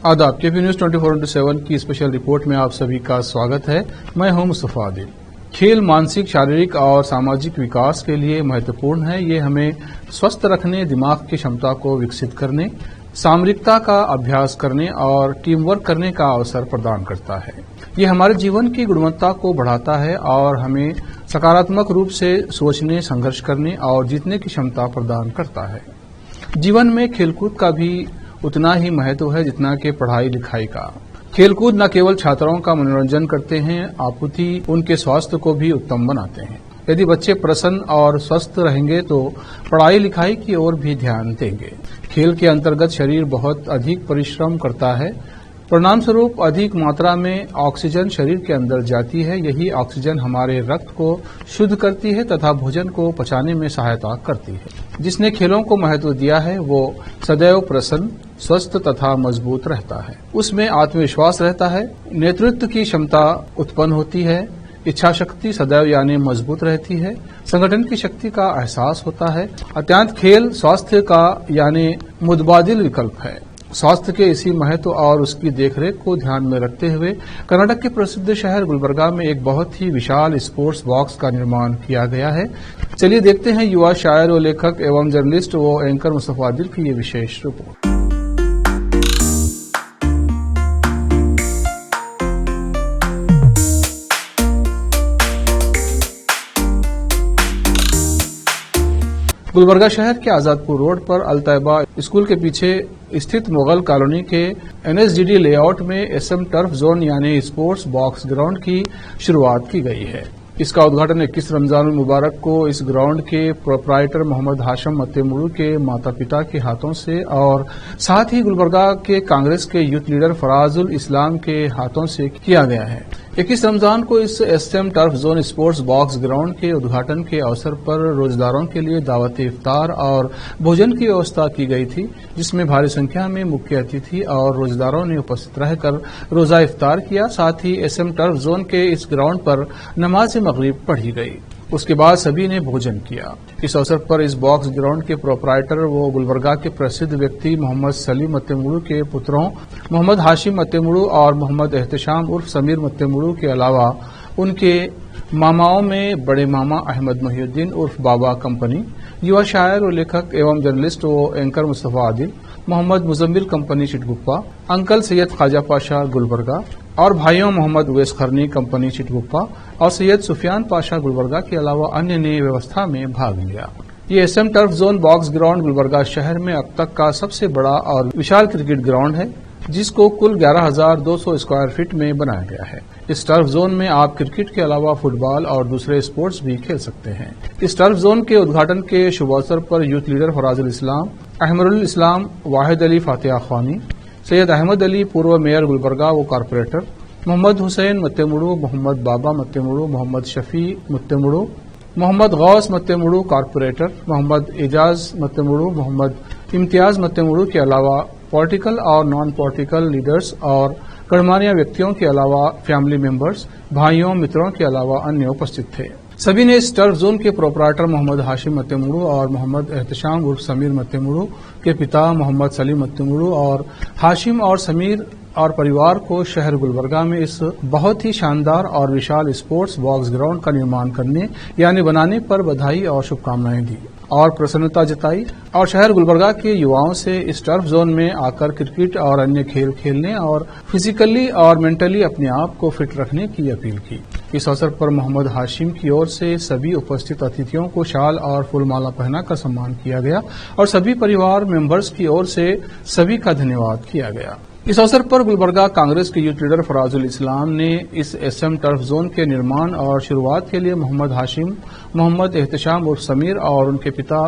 आदाब। KP news 24/7 की special report में आप सभी का स्वागत है। मैं हूं मुस्तफा आदिल। खेल मानसिक, शारीरिक और सामाजिक विकास के लिए महत्वपूर्ण है। ये हमें स्वस्थ रखने, दिमाग की क्षमता को विकसित करने, सामरिकता का अभ्यास करने और टीम वर्क करने का अवसर प्रदान करता है। ये हमारे जीवन की गुणवत्ता को बढ़ाता है और हमें सकारात्मक रूप से सोचने, संघर्ष करने और जीतने की क्षमता प्रदान करता है। जीवन में खेलकूद का भी उतना ही महत्व है जितना कि पढ़ाई लिखाई का। खेलकूद न केवल छात्रों का मनोरंजन करते हैं, अपितु उनके स्वास्थ्य को भी उत्तम बनाते हैं। यदि बच्चे प्रसन्न और स्वस्थ रहेंगे तो पढ़ाई लिखाई की ओर भी ध्यान देंगे। खेल के अंतर्गत शरीर बहुत अधिक परिश्रम करता है, परिणाम स्वरूप अधिक मात्रा में ऑक्सीजन शरीर के अंदर जाती है। यही ऑक्सीजन हमारे रक्त को शुद्ध करती है तथा भोजन को पचाने में सहायता करती है। जिसने खेलों को महत्व दिया है वो सदैव प्रसन्न, स्वस्थ तथा मजबूत रहता है। उसमें आत्मविश्वास रहता है, नेतृत्व की क्षमता उत्पन्न होती है, इच्छा शक्ति सदैव यानी मजबूत रहती है, संगठन की शक्ति का एहसास होता है। अत्यंत खेल स्वास्थ्य का यानी मुतबादिल विकल्प है। स्वास्थ्य के इसी महत्व और उसकी देखरेख को ध्यान में रखते हुए कर्नाटक के प्रसिद्ध शहर गुलबर्गा में एक बहुत ही विशाल स्पोर्ट्स बॉक्स का निर्माण किया गया है। चलिए देखते हैं युवा शायर व लेखक एवं जर्नलिस्ट व एंकर मुस्तफा आदिल की ये विशेष रिपोर्ट। गुलबर्गा शहर के आजादपुर रोड पर अल तैयबा स्कूल के पीछे स्थित मुगल कॉलोनी के एनएसजीडी लेआउट में एसएम टर्फ जोन यानी स्पोर्ट्स बॉक्स ग्राउंड की शुरुआत की गई है। इसका उद्घाटन 21 रमजान मुबारक को इस ग्राउंड के प्रोप्राइटर मोहम्मद हाशिम मत्तेमुड़ू के माता पिता के हाथों से और साथ ही गुलबर्गा के कांग्रेस के यूथ लीडर फराजुल इस्लाम के हाथों से किया गया है। 21 रमजान को इस SM turf zone sports box ground के उद्घाटन के अवसर पर रोजदारों के लिए दावत इफ्तार और भोजन की व्यवस्था की गई थी, जिसमें भारी संख्या में मुख्य अतिथि और रोजदारों ने उपस्थित रहकर रोजा इफ्तार किया। साथ ही एसएम टर्फ जोन के इस ग्राउंड पर नमाज मगरिब पढ़ी गई। उसके बाद सभी ने भोजन किया। इस अवसर पर इस बॉक्स ग्राउंड के प्रोप्राइटर व गुलबर्गा के प्रसिद्ध व्यक्ति मोहम्मद सलीम मत्तेमुड़ू के पुत्रों मोहम्मद हाशिम मत्तेमुड़ू और मोहम्मद एहतशाम उर्फ समीर मत्तेमुड़ू के अलावा उनके मामाओं में बड़े मामा अहमद मोहिउद्दीन उर्फ बाबा कंपनी, युवा शायर व लेखक एवं जर्नलिस्ट व anchor Mustafa Adil, Mohammed Muzammil company Chitguppa, uncle Syed Khwaja Pasha Gulbarga और भाइयों मोहम्मद उवैस खरनी कंपनी चिटगुप्पा और सैयद सुफियान पाशा गुलबर्गा के अलावा अन्य ने व्यवस्था में भाग लिया। ये SM turf zone box ground Gulbarga शहर में अब तक का सबसे बड़ा और विशाल क्रिकेट ग्राउंड है, जिसको कुल 11,200 स्क्वायर फीट में बनाया गया है। इस टर्फ जोन में आप क्रिकेट के अलावा फुटबॉल और दूसरे स्पोर्ट्स भी खेल सकते हैं। इस टर्फ जोन के उद्घाटन के शुभ अवसर पर यूथ लीडर फराजुल इस्लाम, अहमरुल इस्लाम, वाहिद अली फातिहा खानी, सैयद अहमद अली पूर्व मेयर गुलबर्गा व कारपोरेटर, मोहम्मद हुसैन मत्तेमुड़ू, मोहम्मद बाबा मत्तेमुड़ू, मोहम्मद शफी मत्तेमुड़ू, मोहम्मद गौस मत्तेमुड़ू कारपोरेटर, मोहम्मद एजाज मत्तेमुड़ू, मोहम्मद इम्तियाज मत्तेमुड़ू के अलावा पॉलिटिकल और नॉन पॉलिटिकल लीडर्स और गणमान्य व्यक्तियों के अलावा फैमिली मेंबर्स, भाइयों मित्रों के अलावा अन्य उपस्थित थे। सभी ने इस टर्फ जोन के प्रोप्राइटर मोहम्मद हाशिम मत्तेमुड़ू और मोहम्मद एहतशाम उर्फ समीर मत्तेमुड़ू के पिता मोहम्मद सलीम मत्तेमुड़ू और हाशिम और समीर और परिवार को शहर गुलबर्गा में इस बहुत ही शानदार और विशाल स्पोर्ट्स बॉक्स ग्राउंड का निर्माण करने यानी बनाने पर बधाई और शुभकामनाएं दी और प्रसन्नता जताई और शहर गुलबर्गा के युवाओं से इस टर्फ जोन में आकर क्रिकेट और अन्य खेल खेलने और फिजिकली और मेंटली अपने आप को फिट रखने की अपील की। इस अवसर पर मोहम्मद हाशिम की ओर से सभी उपस्थित अतिथियों को शाल और फूलमाला पहनाकर सम्मान किया गया और सभी परिवार मेंबर्स की ओर से सभी का धन्यवाद किया गया। इस अवसर पर गुलबर्गा कांग्रेस के यूथ लीडर फराजुल इस्लाम ने इस एसएम टर्फ जोन के निर्माण और शुरुआत के लिए मोहम्मद हाशिम, मोहम्मद एहतशाम उर्फ समीर और उनके पिता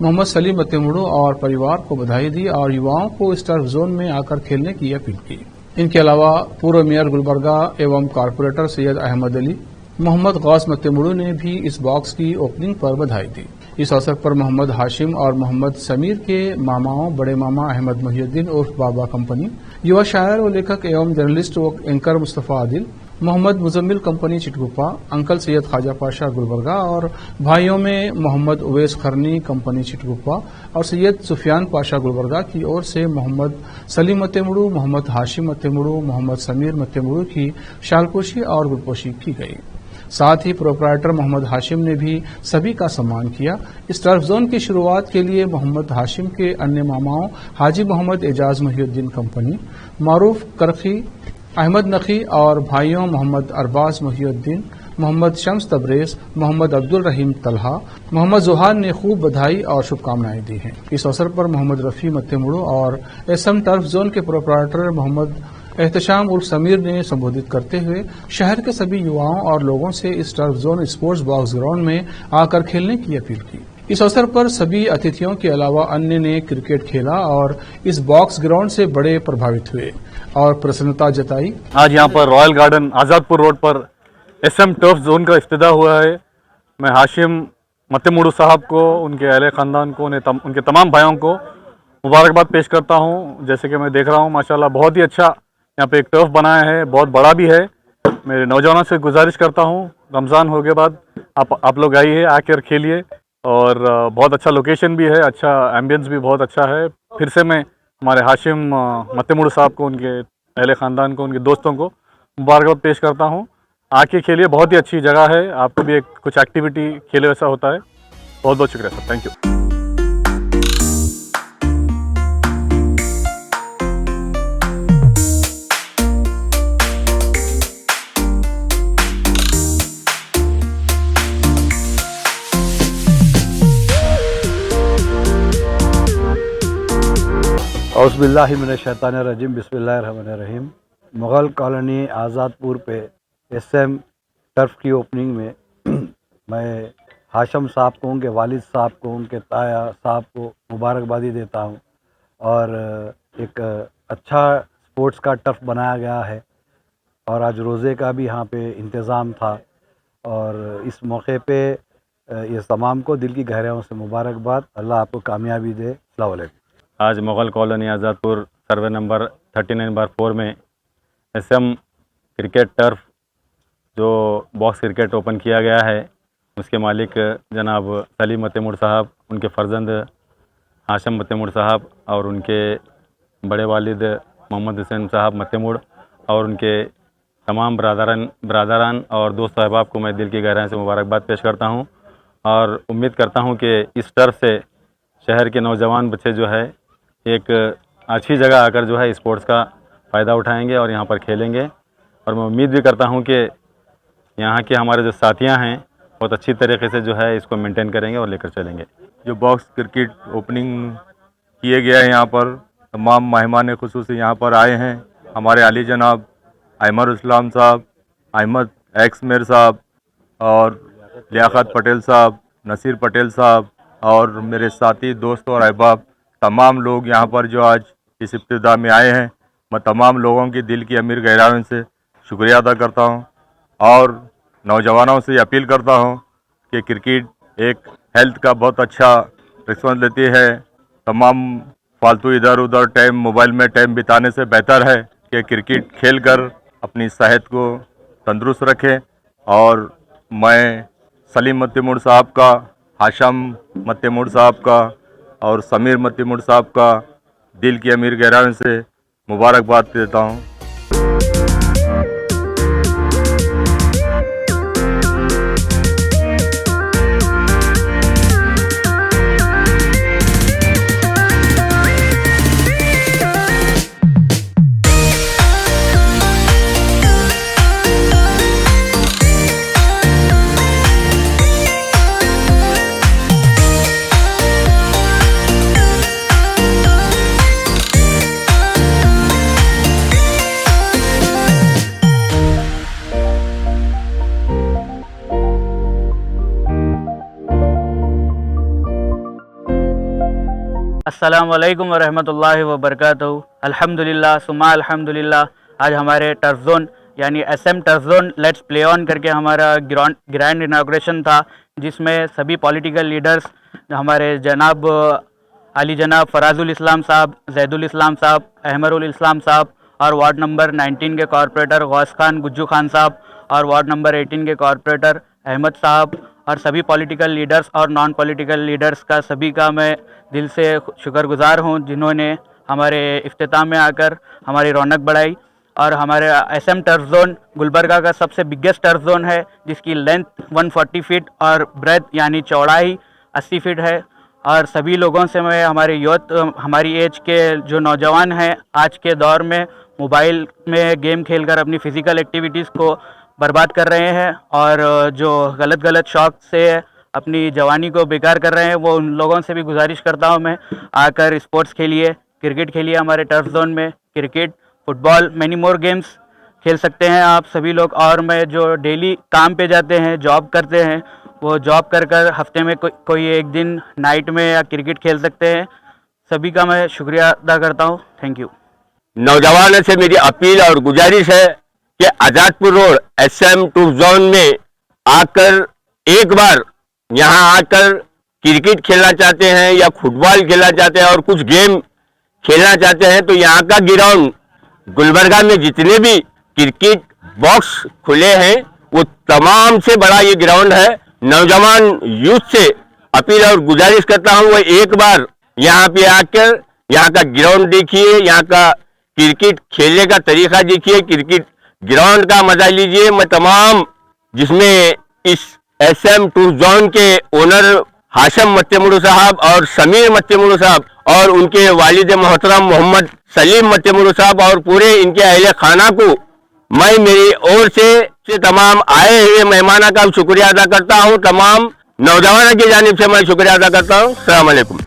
मोहम्मद सलीम मत्तेमुड़ू और परिवार को बधाई दी और युवाओं को इस टर्फ जोन में आकर खेलने की अपील की। इनके अलावा पूर्व मेयर गुलबर्गा एवं कारपोरेटर सैयद अहमद अली, मोहम्मद गौस मत्तेमुड़ू ने भी इस बॉक्स की ओपनिंग पर बधाई दी। इस अवसर पर मोहम्मद हाशिम और मोहम्मद समीर के मामाओं बड़े मामा अहमद मोहिउद्दीन उर्फ बाबा कंपनी, युवा शायर व लेखक एवं जर्नलिस्ट व anchor Mustafa Adil, Mohammed Muzammil company Chitguppa, uncle Syed Khwaja Pasha Gulbarga और भाइयों में मोहम्मद उवैस खरनी कंपनी चिटगुप्पा और सैयद सुफियान पाशा गुलबर्गा की ओर से मोहम्मद सलीम मत्तेमुड़ू, मोहम्मद हाशिम मत्तेमुड़ू, मोहम्मद समीर मत्तेमुड़ू की शालपोशी और गुलपोशी की गई। साथ ही प्रोपराइटर मोहम्मद हाशिम ने भी सभी का सम्मान किया। इस टर्फ जोन की शुरुआत के लिए मोहम्मद हाशिम के अन्य मामाओं हाजी मोहम्मद एजाज मोहिउद्दीन कंपनी, मारूफ करखी, अहमद नखी और भाइयों मोहम्मद अरबाज मोहिउद्दीन, मोहम्मद शम्स तबरेज, मोहम्मद अब्दुल रहीम तलहा, मोहम्मद जुहान ने खूब बधाई और शुभकामनाएं दी हैं। इस अवसर पर मोहम्मद रफी मत्तेमुड़ू और एसएम टर्फ जोन के प्रोपराइटर मोहम्मद एहतशाम उर्फ समीर ने संबोधित करते हुए शहर के सभी युवाओं और लोगों से इस turf zone sports box ground में आकर खेलने की अपील की। इस अवसर पर सभी अतिथियों के अलावा अन्य ने क्रिकेट खेला और इस बॉक्स ग्राउंड से बड़े प्रभावित हुए और प्रसन्नता जताई। आज यहाँ पर रॉयल गार्डन आज़ादपुर रोड पर एसएम टर्फ जोन का इफ्तिताह हुआ है। मैं हाशिम मत्तेमुड़ू साहब को, उनके अहले ख़ानदान को, उनके तमाम भाइयों को मुबारकबाद पेश करता हूँ। जैसे कि मैं देख रहा हूँ माशाल्लाह बहुत ही अच्छा यहाँ पे एक टर्फ बनाया है, बहुत बड़ा भी है। मेरे नौजवानों से गुजारिश करता हूँ रमज़ान हो के बाद आप लोग आइए, आकर खेलिए और बहुत अच्छा लोकेशन भी है, अच्छा एम्बियंस भी बहुत अच्छा है। फिर से मैं हमारे हाशिम मत्तेमुड़ू साहब को, उनके अहले ख़ानदान को, उनके दोस्तों को मुबारकबाद पेश करता हूँ। आके खेलिए, बहुत ही अच्छी जगह है, आपको भी एक कुछ एक्टिविटी खेले वैसा होता है। बहुत बहुत शुक्रिया सर, थैंक यू। औज़ुबिल्लाहिमिनश्शैतानिर्रजीम, बिस्मिल्लाहिर्रहमानिर्रहीम। मुग़ल कॉलोनी आज़ादपुर पे एसएम टर्फ की ओपनिंग में मैं हाशिम साहब को, उनके वालिद साहब को, उनके ताया साहब को मुबारकबादी देता हूँ। और एक अच्छा स्पोर्ट्स का टर्फ बनाया गया है और आज रोज़े का भी यहाँ पे इंतज़ाम था और इस मौके पे ये तमाम को दिल की गहराइयों से मुबारकबाद। अल्लाह आपको कामयाबी दे। अस्सलाम वालेकुम। आज Mughal colony Azadpur survey number 39/4 में एसएम क्रिकेट टर्फ जो बॉक्स क्रिकेट ओपन किया गया है, उसके मालिक जनाब सलीम मत्तेमुड़ू साहब, उनके फ़र्जंद हाशिम मत्तेमुड़ू साहब और उनके बड़े वालिद मोहम्मद हुसैन साहब मत्तेमुड़ू और उनके तमाम बरादरान और दोस्त अहबाब को मैं दिल की गहराई से मुबारकबाद पेश करता हूँ और उम्मीद करता हूँ कि इस टर्फ से शहर के नौजवान बच्चे जो है एक अच्छी जगह आकर जो है स्पोर्ट्स का फ़ायदा उठाएंगे और यहाँ पर खेलेंगे। और मैं उम्मीद भी करता हूँ कि यहाँ के हमारे जो साथियाँ हैं बहुत अच्छी तरीके से जो है इसको मेंटेन करेंगे और लेकर चलेंगे। जो बॉक्स क्रिकेट ओपनिंग किए गया है, यहाँ पर तमाम मेहमान खुसूसी यहाँ पर आए हैं। हमारे अली जनाब अहमद इस्लाम साहब, अहमद एक्स मेर साहब और लियाकत पटेल साहब, नसीर पटेल साहब और मेरे साथी दोस्त और अहबाब तमाम लोग यहाँ पर जो आज इस इब्तिदा में आए हैं, मैं तमाम लोगों की दिल की अमीर गहराइयों से शुक्रिया अदा करता हूँ और नौजवानों से अपील करता हूँ कि क्रिकेट एक हेल्थ का बहुत अच्छा रिस्पॉन्स लेती है। तमाम फालतू इधर उधर टाइम मोबाइल में टाइम बिताने से बेहतर है कि क्रिकेट खेलकर अपनी सेहत को तंदुरुस्त रखें। और मैं सलीम मत्तेमुड़ू साहब का, हाशिम मत्तेमुड़ू साहब का और समीर मत्तेमुड़ू साहब का दिल की अमीर गहराइयों से मुबारकबाद देता हूँ। अस्सलामुअलैकुम वरहमतुल्लाहि वबरकातुहू। अल्हम्दुलिल्लाह सुम्मा अल्हम्दुलिल्लाह। आज हमारे टर्फ जोन यानी SM turf zone let's play on करके हमारा ग्रैंड इनाग्रेशन था, जिसमें सभी पॉलिटिकल लीडर्स हमारे जनाब अली जनाब फराजुल इस्लाम साहब, जैदुल इस्लाम साहब, अहमरुल इस्लाम साहब और वार्ड नंबर 19 के कॉरपोरेटर गौस खान गुज्जू खान साहब और वार्ड नंबर 18 के कॉरपोरेटर अहमद साहब और सभी पॉलिटिकल लीडर्स और नॉन पॉलिटिकल लीडर्स का सभी का मैं दिल से शुक्रगुजार हूं, जिन्होंने हमारे इफ्तिताम में आकर हमारी रौनक बढ़ाई। और हमारे SM टर्फ जोन गुलबर्गा का सबसे बिगेस्ट टर्फ जोन है, जिसकी लेंथ 140 फीट और ब्रेथ यानी चौड़ाई 80 फीट है। और सभी लोगों से मैं हमारे यूथ, हमारी एज के जो नौजवान हैं, आज के दौर में मोबाइल में गेम खेलकर अपनी फ़िज़िकल एक्टिविटीज़ को बर्बाद कर रहे हैं और जो गलत शौक से अपनी जवानी को बेकार कर रहे हैं, वो उन लोगों से भी गुजारिश करता हूं मैं, आकर स्पोर्ट्स खेलिए, क्रिकेट खेलिए। हमारे टर्फ जोन में cricket, football, many more games खेल सकते हैं आप सभी लोग। और मैं जो डेली काम पे जाते हैं, जॉब करते हैं, वो जॉब कर हफ्ते में कोई एक दिन नाइट में या क्रिकेट खेल सकते हैं। सभी का मैं शुक्रिया अदा करता हूँ। Thank you. नौजवानों से मेरी अपील और गुजारिश है कि Azadpur road SM turf zone में आकर एक बार यहाँ आकर क्रिकेट खेलना चाहते हैं या फुटबॉल खेलना चाहते हैं और कुछ गेम खेलना चाहते हैं, तो यहाँ का ग्राउंड गुलबर्गा में जितने भी क्रिकेट बॉक्स खुले हैं वो तमाम से बड़ा ये ग्राउंड है। नौजवान यूथ से अपील और गुजारिश करता हूँ, वो एक बार यहाँ पे आकर यहाँ का ग्राउंड देखिए, यहाँ का क्रिकेट खेलने का तरीका देखिए, क्रिकेट ग्राउंड का मजा लीजिए। मैं तमाम, जिसमें इस SM टर्फ जोन के ओनर हाशम मत्तेमुड़ू साहब और समीर मत्तेमुड़ू साहब और उनके वालिद मोहतरम मोहम्मद सलीम मत्तेमुड़ू साहब और पूरे इनके अहले खाना को मैं मेरी ओर से तमाम आए हुए मेहमानों का शुक्रिया अदा करता हूँ। तमाम नौजवानों की जानिब से मैं शुक्रिया अदा करता हूँ। अस्सलाम वालेकुम।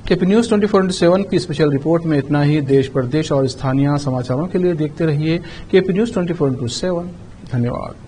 केपी न्यूज 24/7 की स्पेशल रिपोर्ट में इतना ही। देश प्रदेश और स्थानीय समाचारों के लिए देखते रहिए केपी न्यूज 24/7। धन्यवाद।